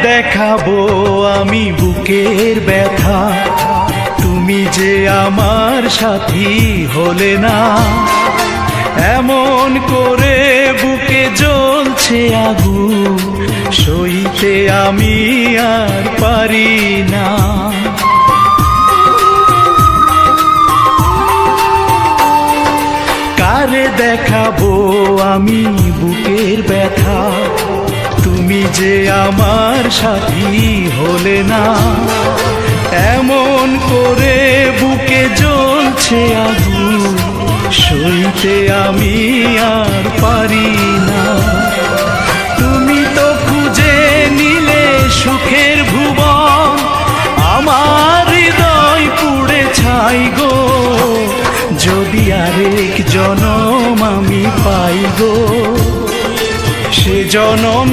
দেখাবো আমি বুকের ব্যথা, তুমি যে আমার সাথী হলে না। এমন করে বুকে জ্বলছে আগুন, সইতে আমি আর পারি না। কারে দেখাবো আমি বুকের ব্যথা, তুমি যে আমার সাথী হলে না। এমন করে বুকে জ্বলছে আগুন, সইতে আমি আর পারি না। তুমি তো খুঁজে নিলে সুখের ভুবন, আমার হৃদয় পুড়ে ছাই গো। যদি আরেক জনম আমি পাই গো, সে জনম